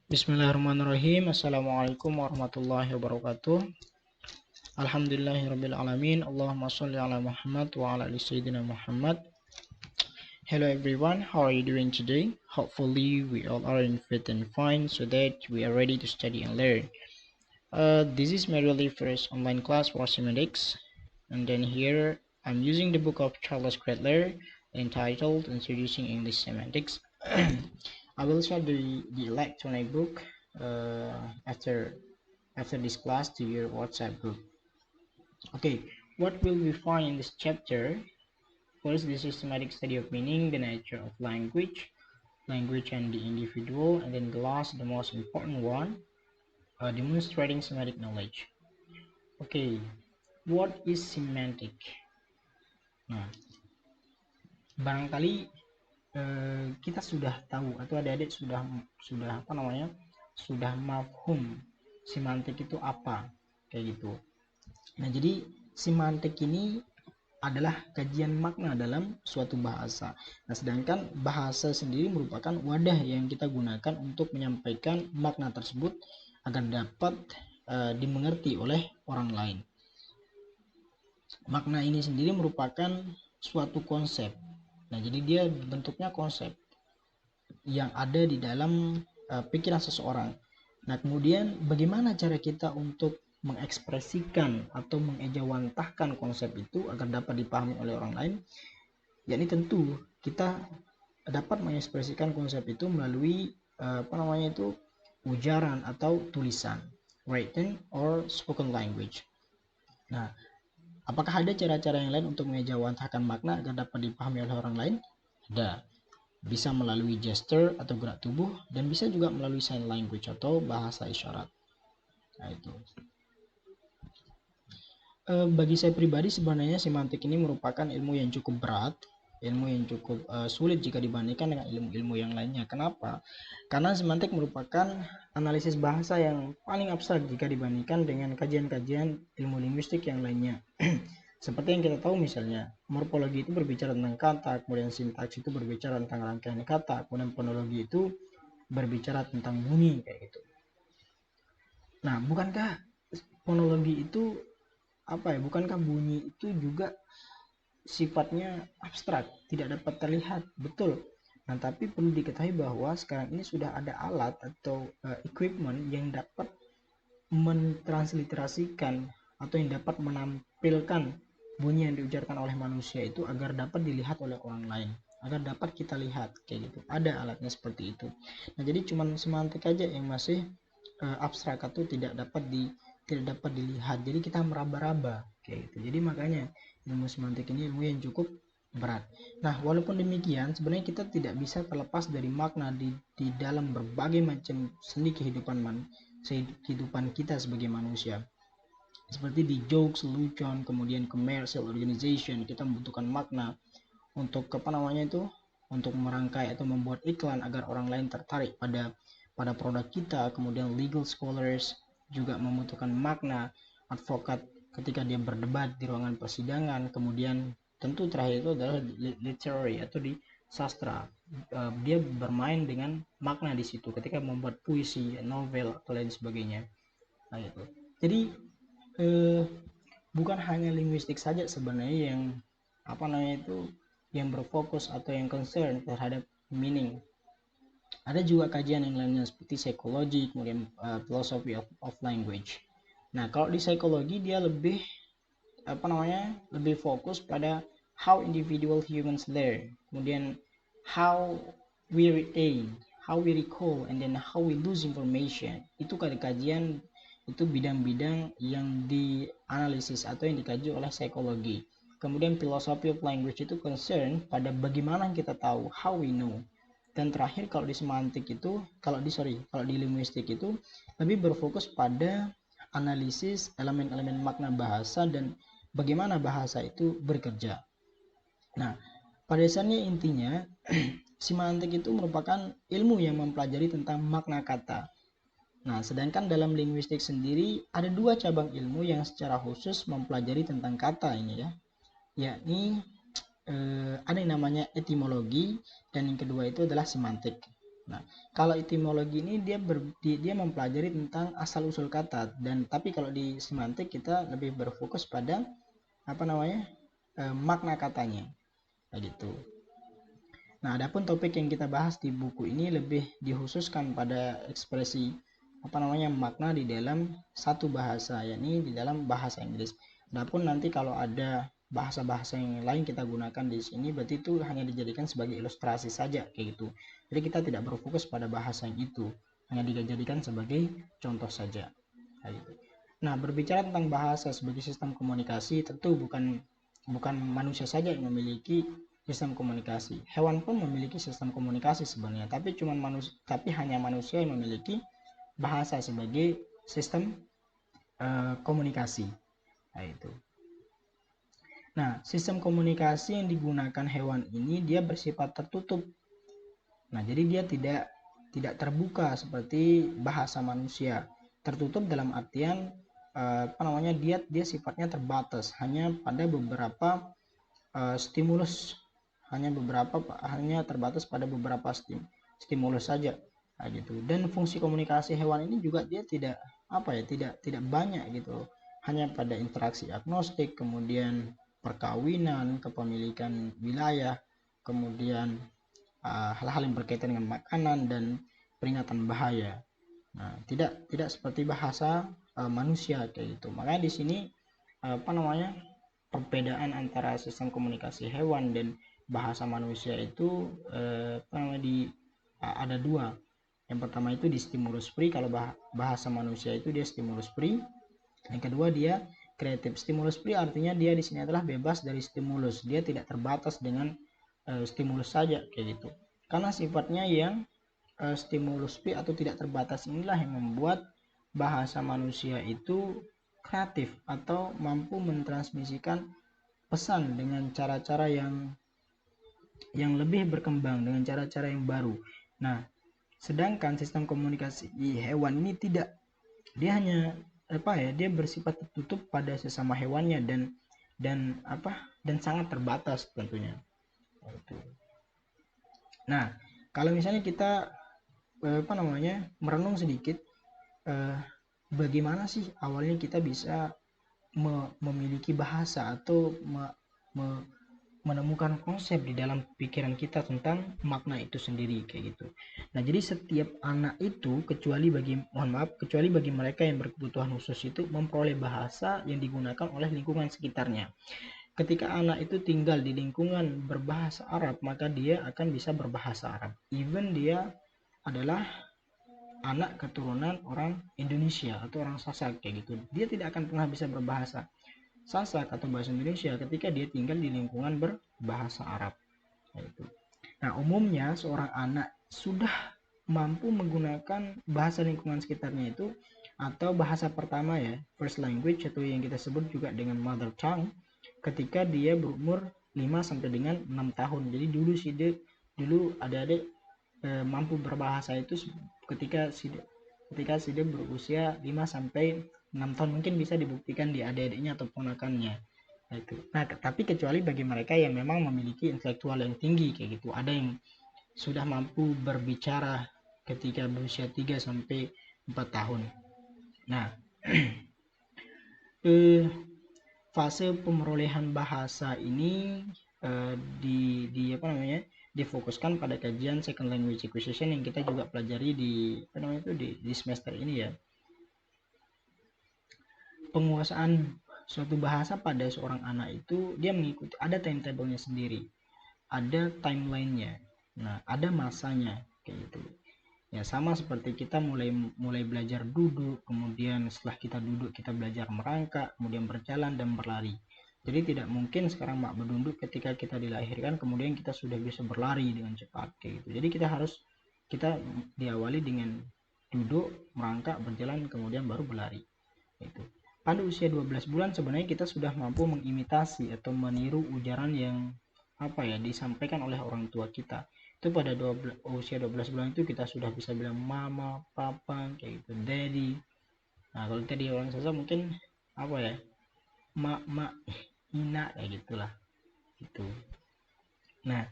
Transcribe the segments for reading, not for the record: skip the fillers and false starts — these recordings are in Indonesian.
Bismillahirrahmanirrahim. Assalamualaikum warahmatullahi wabarakatuh. Alhamdulillahirabbil alamin. Allahumma shalli ala Muhammad wa ala ali sayyidina Muhammad. Hello everyone, how are you doing today? Hopefully we all are in fit and fine so that we are ready to study and learn. This is my really first online class for semantics, and then here I'm using the book of Charles Kretler entitled Introducing English Semantics. I will share the electronic book after this class to your WhatsApp group. Okay, what will we find in this chapter? First, the systematic study of meaning, the nature of language and the individual, and then the last, the most important one, demonstrating semantic knowledge. Okay, what is semantic? Nah, barangkali kita sudah tahu atau adik-adik sudah sudah mafhum semantik itu apa, kayak gitu. Nah, jadi semantik ini adalah kajian makna dalam suatu bahasa. Nah, sedangkan bahasa sendiri merupakan wadah yang kita gunakan untuk menyampaikan makna tersebut agar dapat dimengerti oleh orang lain. Makna ini sendiri merupakan suatu konsep. Nah, jadi dia bentuknya konsep yang ada di dalam pikiran seseorang. Nah, kemudian bagaimana cara kita untuk mengekspresikan atau mengejawantahkan konsep itu agar dapat dipahami oleh orang lain? Yakni tentu kita dapat mengekspresikan konsep itu melalui ujaran atau tulisan, written or spoken language. Nah, apakah ada cara-cara yang lain untuk mengejawantahkan makna agar dapat dipahami oleh orang lain? Ada. Bisa melalui gesture atau gerak tubuh, dan bisa juga melalui sign language atau bahasa isyarat. Nah, itu. Bagi saya pribadi sebenarnya semantik ini merupakan ilmu yang cukup berat, ilmu yang cukup sulit jika dibandingkan dengan ilmu-ilmu yang lainnya. Kenapa? Karena semantik merupakan analisis bahasa yang paling abstrak jika dibandingkan dengan kajian-kajian ilmu linguistik yang lainnya. Seperti yang kita tahu, misalnya morfologi itu berbicara tentang kata, kemudian sintaks itu berbicara tentang rangkaian kata, kemudian fonologi itu berbicara tentang bunyi, kayak gitu. Nah, bukankah fonologi itu bukankah bunyi itu juga sifatnya abstrak, tidak dapat terlihat? Betul. Nah, tapi perlu diketahui bahwa sekarang ini sudah ada alat atau equipment yang dapat mentransliterasikan atau yang dapat menampilkan bunyi yang diucapkan oleh manusia itu agar dapat dilihat oleh orang lain, agar dapat kita lihat, kayak gitu. Ada alatnya seperti itu. Nah, jadi cuman semantik aja yang masih abstrak atau tidak dapat dilihat. Jadi kita meraba-raba, kayak gitu. Jadi makanya ilmu semantik ini ilmu yang cukup berat. Nah, walaupun demikian sebenarnya kita tidak bisa terlepas dari makna di dalam berbagai macam sendi kehidupan kita sebagai manusia. Seperti di jokes, lelucon, kemudian commercial organization, kita membutuhkan makna untuk untuk merangkai atau membuat iklan agar orang lain tertarik pada produk kita. Kemudian legal scholars juga membutuhkan makna, advokat ketika dia berdebat di ruangan persidangan. Kemudian tentu terakhir itu adalah literary atau di sastra, dia bermain dengan makna di situ ketika membuat puisi, novel atau lain sebagainya. Nah, itu. Jadi bukan hanya linguistik saja sebenarnya yang yang berfokus atau yang concern terhadap meaning. Ada juga kajian yang lainnya seperti psikologi, kemudian philosophy of language. Nah, kalau di psikologi dia lebih lebih fokus pada how individual humans learn, kemudian how we retain, how we recall, and then how we lose information. Itu kajian, itu bidang-bidang yang dianalisis atau yang dikaji oleh psikologi. Kemudian philosophy of language itu concern pada bagaimana kita tahu, how we know. Dan terakhir kalau di semantik itu, kalau di linguistik itu lebih berfokus pada analisis elemen-elemen makna bahasa dan bagaimana bahasa itu bekerja. Nah, pada dasarnya intinya semantik itu merupakan ilmu yang mempelajari tentang makna kata. Nah, sedangkan dalam linguistik sendiri ada dua cabang ilmu yang secara khusus mempelajari tentang kata ini ya, yakni ada yang namanya etimologi dan yang kedua itu adalah semantik. Nah, kalau etimologi ini dia mempelajari tentang asal usul kata, dan tapi kalau di semantik kita lebih berfokus pada makna katanya, kayak gitu. Nah, adapun topik yang kita bahas di buku ini lebih dikhususkan pada ekspresi makna di dalam satu bahasa, yakni di dalam bahasa Inggris. Adapun nanti kalau ada bahasa-bahasa yang lain kita gunakan di sini, berarti itu hanya dijadikan sebagai ilustrasi saja, kayak gitu. Jadi kita tidak berfokus pada bahasa yang itu, hanya dijadikan sebagai contoh saja, kayak gitu. Nah, berbicara tentang bahasa sebagai sistem komunikasi, tentu bukan manusia saja yang memiliki sistem komunikasi. Hewan pun memiliki sistem komunikasi sebenarnya, tapi hanya manusia yang memiliki bahasa sebagai sistem komunikasi. Nah, itu. Nah, sistem komunikasi yang digunakan hewan ini dia bersifat tertutup. Nah, jadi dia tidak terbuka seperti bahasa manusia. Tertutup dalam artian dia sifatnya terbatas, hanya pada beberapa stimulus, hanya terbatas pada beberapa stimulus saja. Nah, gitu. Dan fungsi komunikasi hewan ini juga dia tidak banyak gitu, hanya pada interaksi agnostik, kemudian perkawinan, kepemilikan wilayah, kemudian hal-hal yang berkaitan dengan makanan dan peringatan bahaya. Nah, tidak seperti bahasa manusia kayak gitu. Makanya di sini perbedaan antara sistem komunikasi hewan dan bahasa manusia itu ada dua. Yang pertama itu di stimulus free. Kalau bahasa manusia itu dia stimulus free. Yang kedua dia kreatif. Stimulus free artinya dia di sini adalah bebas dari stimulus. Dia tidak terbatas dengan stimulus saja kayak gitu. Karena sifatnya yang stimulus free atau tidak terbatas inilah yang membuat bahasa manusia itu kreatif atau mampu mentransmisikan pesan dengan cara-cara yang lebih berkembang, dengan cara-cara yang baru. Nah, sedangkan sistem komunikasi hewan ini tidak, dia hanya dia bersifat tertutup pada sesama hewannya dan sangat terbatas tentunya. Nah, kalau misalnya kita merenung sedikit, bagaimana sih awalnya kita bisa memiliki bahasa atau menemukan konsep di dalam pikiran kita tentang makna itu sendiri kayak gitu. Nah, jadi setiap anak itu kecuali bagi mereka yang berkebutuhan khusus itu memperoleh bahasa yang digunakan oleh lingkungan sekitarnya. Ketika anak itu tinggal di lingkungan berbahasa Arab, maka dia akan bisa berbahasa Arab. Even dia adalah anak keturunan orang Indonesia atau orang Sasak kayak gitu, dia tidak akan pernah bisa berbahasa Sasak atau bahasa Indonesia ketika dia tinggal di lingkungan berbahasa Arab. Nah, umumnya seorang anak sudah mampu menggunakan bahasa lingkungan sekitarnya itu atau bahasa pertama ya, first language, atau yang kita sebut juga dengan mother tongue, ketika dia berumur 5 sampai dengan 6 tahun. Jadi dulu adik-adik mampu berbahasa itu ketika dia berusia 5 sampai 6 tahun. Mungkin bisa dibuktikan di adik-adiknya atau ponakannya. Nah, tapi kecuali bagi mereka yang memang memiliki intelektual yang tinggi kayak gitu. Ada yang sudah mampu berbicara ketika berusia 3 sampai 4 tahun. Nah, fase pemerolehan bahasa ini difokuskan pada kajian second language acquisition yang kita juga pelajari di semester ini ya. Penguasaan suatu bahasa pada seorang anak itu dia mengikuti, ada timetable-nya sendiri, ada timeline-nya, nah ada masanya kayak gitu ya. Sama seperti kita mulai belajar duduk, kemudian setelah kita duduk kita belajar merangkak, kemudian berjalan dan berlari. Jadi tidak mungkin sekarang mak berduduk ketika kita dilahirkan kemudian kita sudah bisa berlari dengan cepat kayak gitu. Jadi kita diawali dengan duduk, merangkak, berjalan, kemudian baru berlari itu. Pada usia 12 bulan sebenarnya kita sudah mampu mengimitasi atau meniru ujaran yang disampaikan oleh orang tua kita. Itu pada usia 12 bulan itu kita sudah bisa bilang mama, papa, kayak gitu, daddy. Nah, kalau tadi orang Sasak mungkin mak, ina, kayak gitulah gitu. Nah,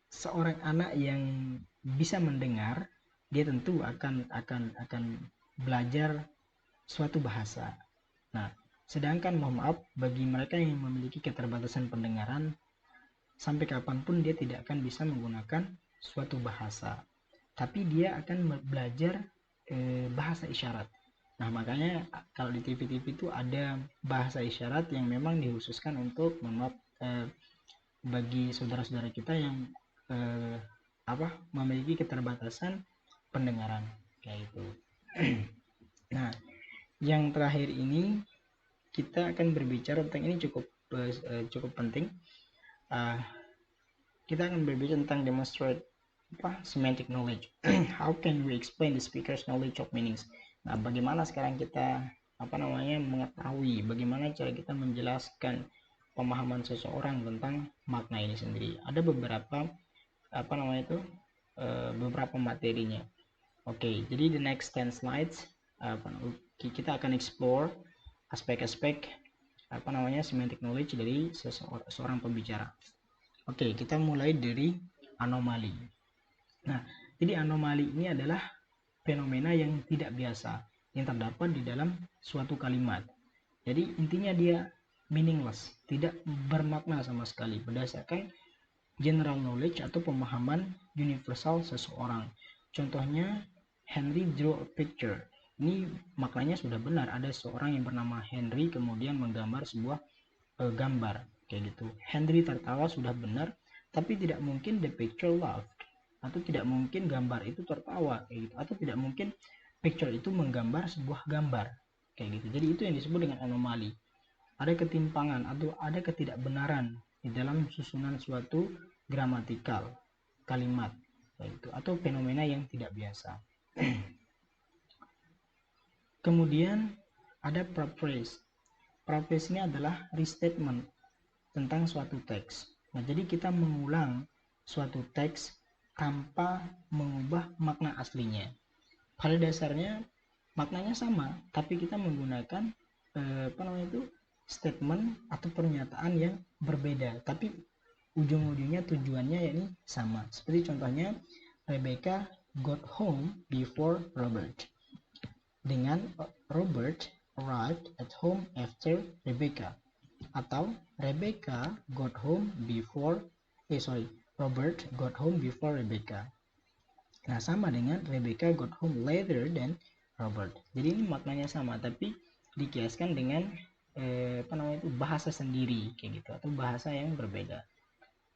seorang anak yang bisa mendengar, dia tentu akan belajar suatu bahasa. Nah, sedangkan mohon maaf, bagi mereka yang memiliki keterbatasan pendengaran, sampai kapanpun dia tidak akan bisa menggunakan suatu bahasa, tapi dia akan belajar bahasa isyarat. Nah, makanya kalau di TV-TV itu ada bahasa isyarat yang memang dikhususkan untuk bagi saudara-saudara kita yang memiliki keterbatasan pendengaran kayak itu. Nah, yang terakhir ini kita akan berbicara tentang ini cukup penting. Kita akan berbicara tentang demonstrate semantic knowledge. How can we explain the speaker's knowledge of meanings? Nah, bagaimana sekarang kita mengetahui bagaimana cara kita menjelaskan pemahaman seseorang tentang makna ini sendiri. Ada beberapa beberapa materinya. Oke, jadi the next 10 slides kita akan explore aspek-aspek semantic knowledge dari seorang pembicara. Oke, kita mulai dari anomali. Nah, jadi anomali ini adalah fenomena yang tidak biasa yang terdapat di dalam suatu kalimat. Jadi intinya dia meaningless, tidak bermakna sama sekali berdasarkan general knowledge atau pemahaman universal seseorang. Contohnya, Henry drew a picture. Ini maknanya sudah benar, ada seorang yang bernama Henry kemudian menggambar sebuah gambar kayak gitu. Henry tertawa sudah benar, tapi tidak mungkin the picture laughed, atau tidak mungkin gambar itu tertawa kayak gitu, atau tidak mungkin picture itu menggambar sebuah gambar kayak gitu. Jadi itu yang disebut dengan anomali. Ada ketimpangan atau ada ketidakbenaran di dalam susunan suatu gramatikal kalimat kayak gitu, atau fenomena yang tidak biasa. Kemudian ada paraphrase. Paraphrase ini adalah restatement tentang suatu teks. Nah, jadi kita mengulang suatu teks tanpa mengubah makna aslinya. Pada dasarnya maknanya sama, tapi kita menggunakan statement atau pernyataan yang berbeda, tapi ujung-ujungnya tujuannya yakni sama. Seperti contohnya, Rebecca got home before Robert, dengan Robert arrived at home after Rebecca, atau Rebecca got home before Robert got home before Rebecca. Nah, sama dengan Rebecca got home later than Robert. Jadi ini maknanya sama, tapi dikiaskan dengan bahasa sendiri kayak gitu, atau bahasa yang berbeda.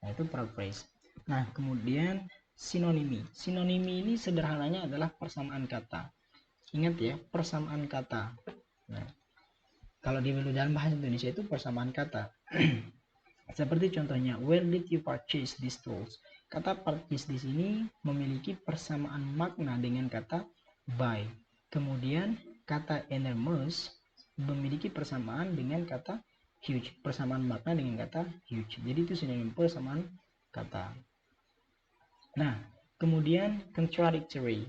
Nah, itu paraphrase. Nah, kemudian sinonimi. Sinonimi ini sederhananya adalah persamaan kata. Ingat ya, persamaan kata. Nah, kalau di dalam bahasa Indonesia itu persamaan kata. Seperti contohnya, where did you purchase these tools? Kata purchase di sini memiliki persamaan makna dengan kata buy. Kemudian kata enormous memiliki persamaan dengan kata huge, persamaan makna dengan kata huge. Jadi itu sinonim persamaan kata. Nah, kemudian contradictory.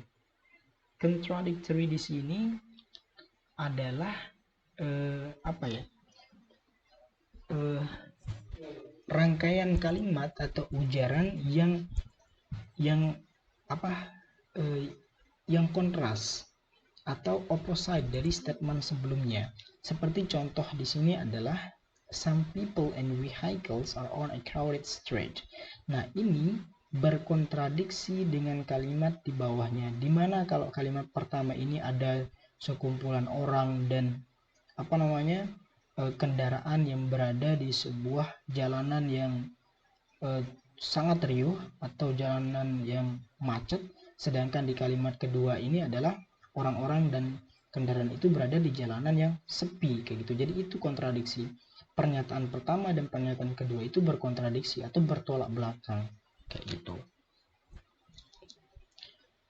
Contradictory di sini adalah rangkaian kalimat atau ujaran yang kontras atau opposite dari statement sebelumnya. Seperti contoh di sini adalah some people and vehicles are on a crowded street. Nah, ini berkontradiksi dengan kalimat di bawahnya, dimana kalau kalimat pertama ini ada sekumpulan orang dan kendaraan yang berada di sebuah jalanan yang sangat riuh atau jalanan yang macet, sedangkan di kalimat kedua ini adalah orang-orang dan kendaraan itu berada di jalanan yang sepi kayak gitu. Jadi itu kontradiksi. Pernyataan pertama dan pernyataan kedua itu berkontradiksi atau bertolak belakang kayak gitu.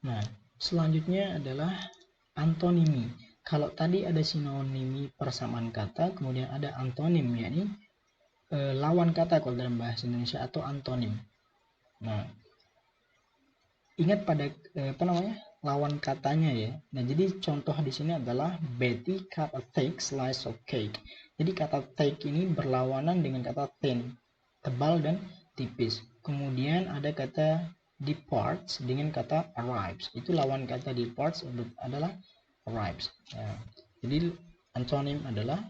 Nah, selanjutnya adalah antonimi. Kalau tadi ada sinonimi persamaan kata, kemudian ada antonim, yakni lawan kata kalau dalam bahasa Indonesia, atau antonim. Nah, ingat pada lawan katanya ya. Nah, jadi contoh di sini adalah Betty cut a thick slice of cake. Jadi kata thick ini berlawanan dengan kata thin, tebal dan tipis. Kemudian ada kata departs dengan kata arrives. Itu lawan kata departs adalah arrives. Ya. Jadi antonym adalah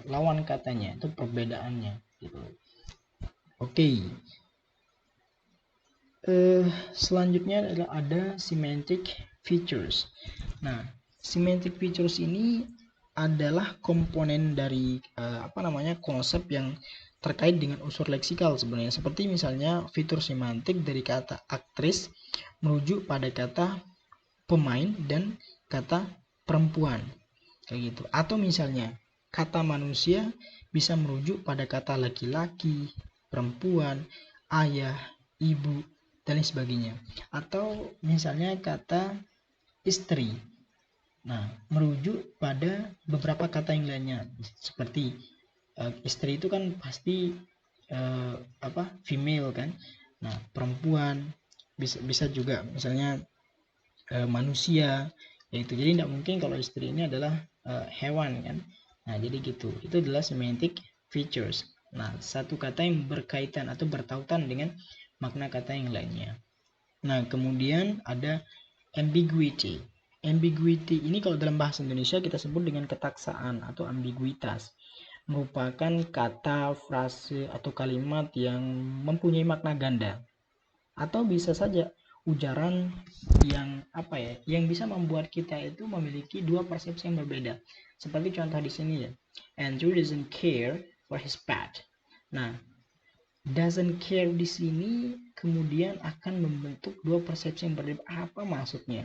lawan katanya, itu perbedaannya gitu. Oke. Selanjutnya adalah ada semantic features. Nah, semantic features ini adalah komponen dari konsep yang terkait dengan unsur leksikal sebenarnya. Seperti misalnya fitur semantik dari kata aktris merujuk pada kata pemain dan kata perempuan, kayak gitu. Atau misalnya kata manusia bisa merujuk pada kata laki-laki, perempuan, ayah, ibu, dan lain sebagainya. Atau misalnya kata istri, nah merujuk pada beberapa kata yang lainnya. Seperti istri itu kan pasti female kan. Nah perempuan bisa juga misalnya manusia, yaitu jadi tidak mungkin kalau istri ini adalah hewan kan. Nah jadi gitu, itu adalah semantic features. Nah satu kata yang berkaitan atau bertautan dengan makna kata yang lainnya. Nah kemudian ada ambiguity. Ambiguity ini kalau dalam bahasa Indonesia kita sebut dengan ketaksaan atau ambiguitas, merupakan kata, frase atau kalimat yang mempunyai makna ganda, atau bisa saja ujaran yang yang bisa membuat kita itu memiliki dua persepsi yang berbeda. Seperti contoh di sini ya, Andrew doesn't care for his pet. Nah, doesn't care di sini kemudian akan membentuk dua persepsi yang berbeda. Apa maksudnya?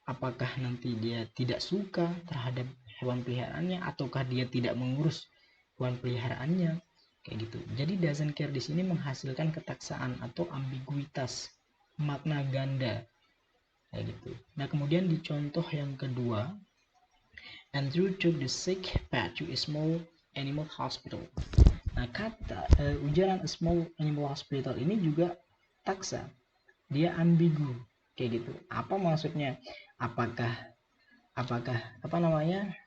Apakah nanti dia tidak suka terhadap hewan peliharaannya, ataukah dia tidak mengurus hewan peliharaannya, kayak gitu. Jadi doesn't care di sini menghasilkan ketaksaan atau ambiguitas, makna ganda, kayak gitu. Nah kemudian di contoh yang kedua, Andrew took the sick pet to a small animal hospital. Nah kata ujaran a small animal hospital ini juga taksa, dia ambigu, kayak gitu. Apa maksudnya? Apakah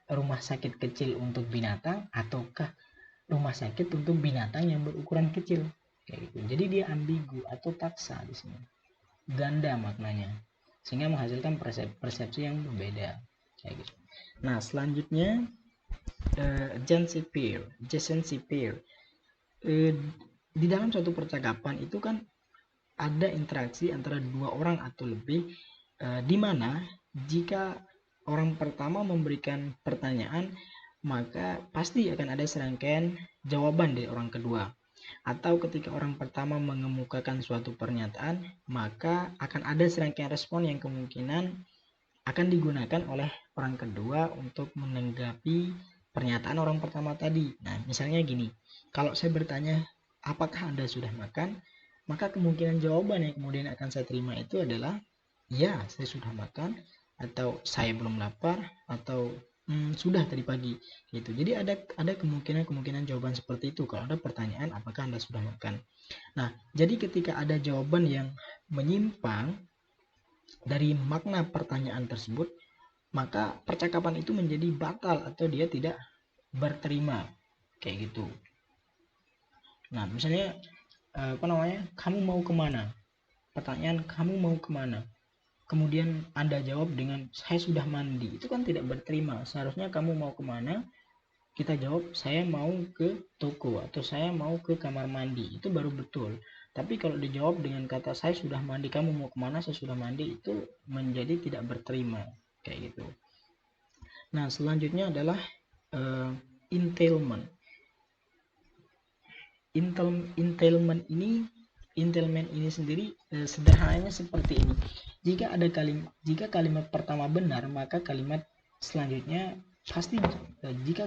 rumah sakit kecil untuk binatang, ataukah rumah sakit untuk binatang yang berukuran kecil, kayak gitu. Jadi dia ambigu atau taksa di sini, ganda maknanya, sehingga menghasilkan persepsi yang berbeda, kayak gitu. Nah selanjutnya adjacent pair. Di dalam suatu percakapan itu kan ada interaksi antara dua orang atau lebih, di mana jika orang pertama memberikan pertanyaan, maka pasti akan ada serangkaian jawaban dari orang kedua. Atau ketika orang pertama mengemukakan suatu pernyataan, maka akan ada serangkaian respon yang kemungkinan akan digunakan oleh orang kedua untuk menanggapi pernyataan orang pertama tadi. Nah, misalnya gini, kalau saya bertanya, apakah Anda sudah makan? Maka kemungkinan jawaban yang kemudian akan saya terima itu adalah, ya, saya sudah makan, atau saya belum lapar, atau sudah tadi pagi, gitu. Jadi ada kemungkinan jawaban seperti itu kalau ada pertanyaan apakah Anda sudah makan. Nah, jadi ketika ada jawaban yang menyimpang dari makna pertanyaan tersebut, maka percakapan itu menjadi batal atau dia tidak berterima, kayak gitu. Nah, misalnya kamu mau kemana? Pertanyaan, kamu mau kemana? Kemudian Anda jawab dengan saya sudah mandi, itu kan tidak berterima. Seharusnya kamu mau kemana, kita jawab saya mau ke toko atau saya mau ke kamar mandi, itu baru betul. Tapi kalau dijawab dengan kata saya sudah mandi, kamu mau kemana, saya sudah mandi, itu menjadi tidak berterima, kayak gitu. Nah selanjutnya adalah entailment. Entailment ini sendiri sederhananya seperti ini. Jika kalimat pertama benar, maka kalimat selanjutnya pasti, jika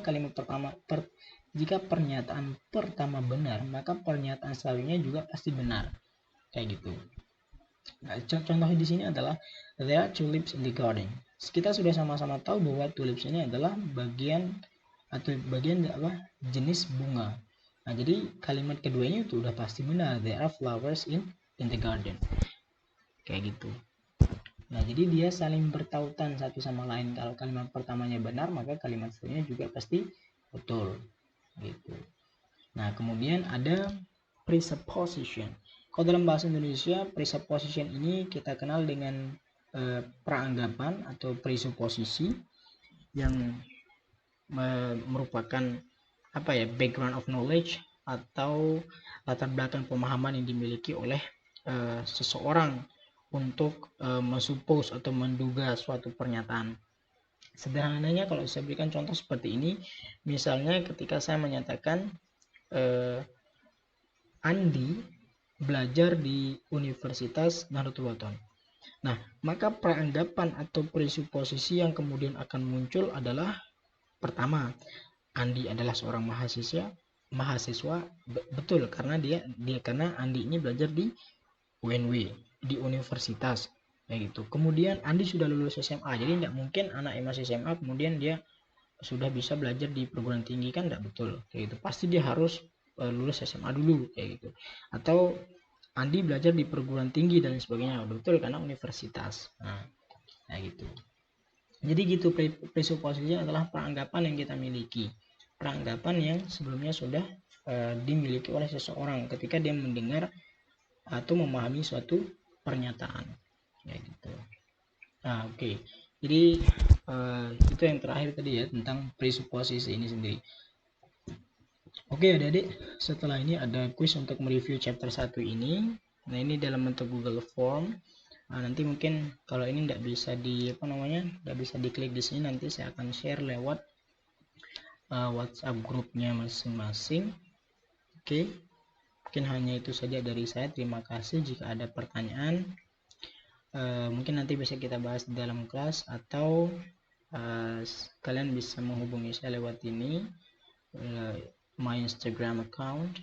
pernyataan pertama benar, maka pernyataan selanjutnya juga pasti benar, kayak gitu. Nah, contoh di sini adalah there are tulips in the garden. Kita sudah sama-sama tahu bahwa tulips ini adalah bagian jenis bunga. Nah, jadi kalimat keduanya itu udah pasti benar, there are flowers in the garden, kayak gitu. Nah, jadi dia saling bertautan satu sama lain. Kalau kalimat pertamanya benar, maka kalimat selanjutnya juga pasti betul, gitu. Nah, kemudian ada presupposition. Kalau dalam bahasa Indonesia, presupposition ini kita kenal dengan peranggapan atau presuposisi yang merupakan background of knowledge atau latar belakang pemahaman yang dimiliki oleh seseorang untuk mensuppose atau menduga suatu pernyataan. Sederhananya kalau saya berikan contoh seperti ini, misalnya ketika saya menyatakan Andi belajar di Universitas Nahdlatul Ulama. Nah, maka peranggapan atau presuposisi yang kemudian akan muncul adalah pertama, Andi adalah seorang mahasiswa, betul karena karena Andi ini belajar di UNW, di universitas kayak gitu. Kemudian Andi sudah lulus SMA, jadi tidak mungkin anak yang masih SMA kemudian dia sudah bisa belajar di perguruan tinggi, kan tidak betul kayak gitu. Pasti dia harus lulus SMA dulu kayak gitu. Atau Andi belajar di perguruan tinggi dan sebagainya, betul karena universitas. Nah gitu. Jadi gitu, presuposisinya adalah peranggapan yang kita miliki, peranggapan yang sebelumnya sudah dimiliki oleh seseorang ketika dia mendengar atau memahami suatu pernyataan ya gitu. Nah oke. Jadi itu yang terakhir tadi ya, tentang presuposisi ini sendiri. Oke adik-adik, setelah ini ada quiz untuk mereview chapter 1 ini. Nah ini dalam bentuk Google Form. Nah, nanti mungkin kalau ini tidak bisa tidak bisa diklik di sini, nanti saya akan share lewat WhatsApp grupnya masing-masing. Oke, mungkin hanya itu saja dari saya. Terima kasih. Jika ada pertanyaan, mungkin nanti bisa kita bahas di dalam kelas, atau kalian bisa menghubungi saya lewat ini, my Instagram account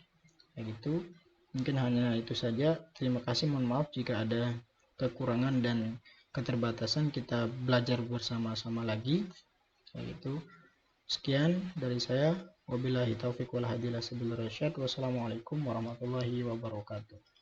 kayak gitu. Mungkin hanya itu saja. Terima kasih, mohon maaf jika ada kekurangan dan keterbatasan. Kita belajar bersama-sama lagi kayak gitu. Sekian dari saya, wabillahi taufiq wal hidayah. Wassalamualaikum warahmatullahi wabarakatuh.